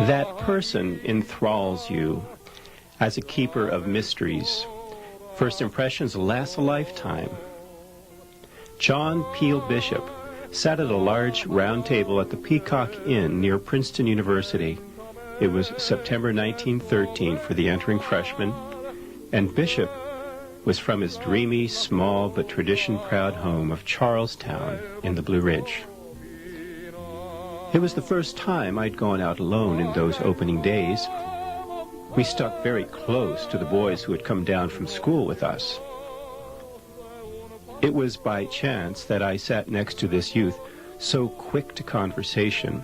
That person enthralls you as a keeper of mysteries. First impressions last a lifetime. John Peale Bishop sat at a large round table at the Peacock Inn near Princeton University. It was September 1913 for the entering freshman, and Bishop was from his dreamy, small but tradition-proud home of Charlestown in the Blue Ridge. It was the first time I'd gone out alone in those opening days. We stuck very close to the boys who had come down from school with us. It was by chance that I sat next to this youth, so quick to conversation.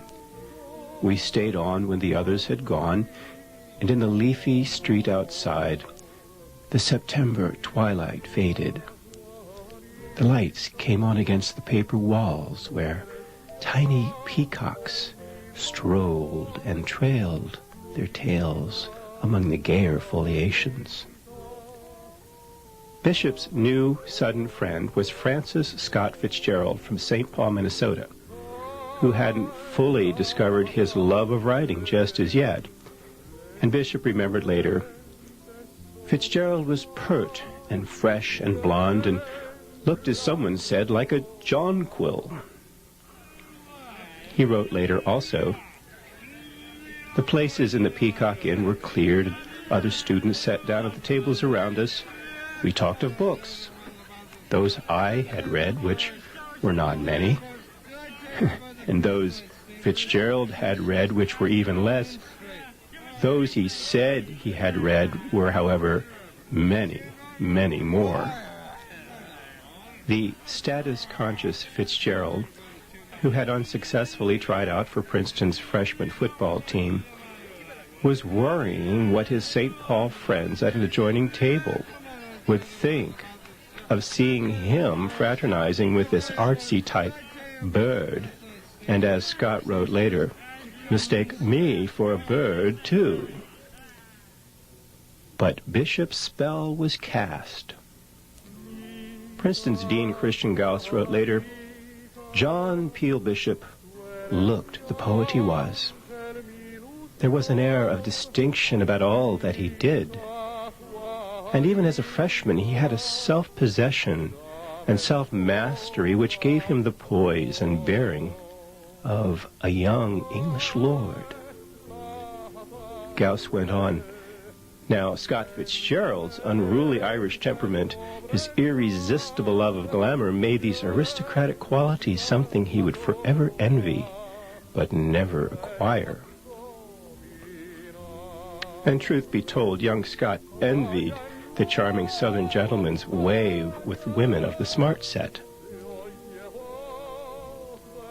We stayed on when the others had gone, and in the leafy street outside, the September twilight faded. The lights came on against the paper walls where tiny peacocks strolled and trailed their tails among the gayer foliations. Bishop's new sudden friend was Francis Scott Fitzgerald from St. Paul, Minnesota, who hadn't fully discovered his love of writing just as yet. And Bishop remembered later, Fitzgerald was pert and fresh and blond and looked, as someone said, like a jonquil. He wrote later also, the places in the Peacock Inn were cleared. Other students sat down at the tables around us. We talked of books, those I had read, which were not many, and those Fitzgerald had read, which were even less. Those he said he had read were, however, many, many more. The status-conscious Fitzgerald, who had unsuccessfully tried out for Princeton's freshman football team, was worrying what his St. Paul friends at an adjoining table would think of seeing him fraternizing with this artsy-type bird, and as Scott wrote later, mistake me for a bird, too. But Bishop's spell was cast. Princeton's Dean Christian Gauss wrote later, John Peale Bishop looked the poet he was. There was an air of distinction about all that he did. And even as a freshman, he had a self-possession and self-mastery which gave him the poise and bearing of a young English lord. Gauss went on, now Scott Fitzgerald's unruly Irish temperament, his irresistible love of glamour, made these aristocratic qualities something he would forever envy, but never acquire. And truth be told, young Scott envied the charming Southern gentleman's way with women of the smart set.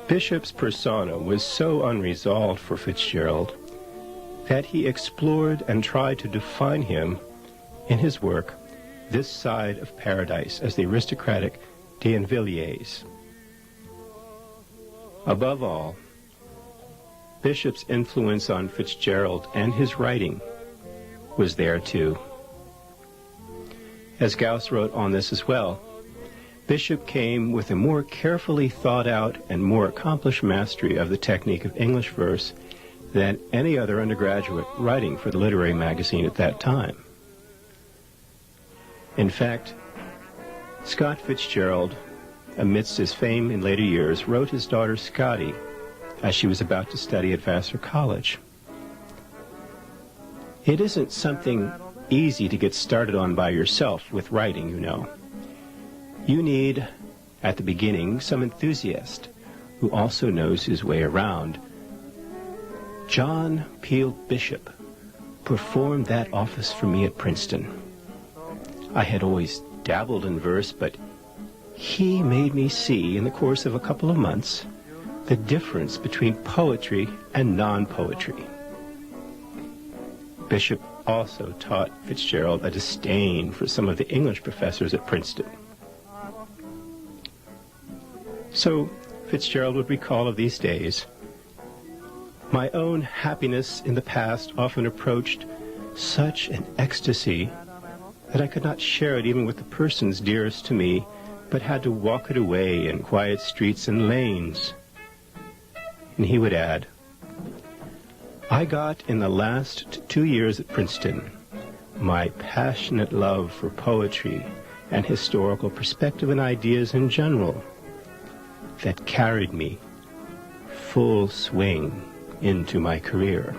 Bishop's persona was so unresolved for Fitzgerald that he explored and tried to define him in his work, This Side of Paradise, as the aristocratic D'Invilliers. Above all, Bishop's influence on Fitzgerald and his writing was there too. As Gauss wrote on this as well, Bishop came with a more carefully thought out and more accomplished mastery of the technique of English verse than any other undergraduate writing for the literary magazine at that time. In fact, Scott Fitzgerald, amidst his fame in later years, wrote his daughter Scotty as she was about to study at Vassar College. It isn't something easy to get started on by yourself with writing, you know. You need, at the beginning, some enthusiast who also knows his way around. John Peale Bishop performed that office for me at Princeton. I had always dabbled in verse, but he made me see, in the course of a couple of months, the difference between poetry and non-poetry. Bishop also taught Fitzgerald a disdain for some of the English professors at Princeton. So Fitzgerald would recall of these days, my own happiness in the past often approached such an ecstasy that I could not share it even with the persons dearest to me, but had to walk it away in quiet streets and lanes. And he would add, I got in the last 2 years at Princeton my passionate love for poetry and historical perspective and ideas in general that carried me full swing into my career.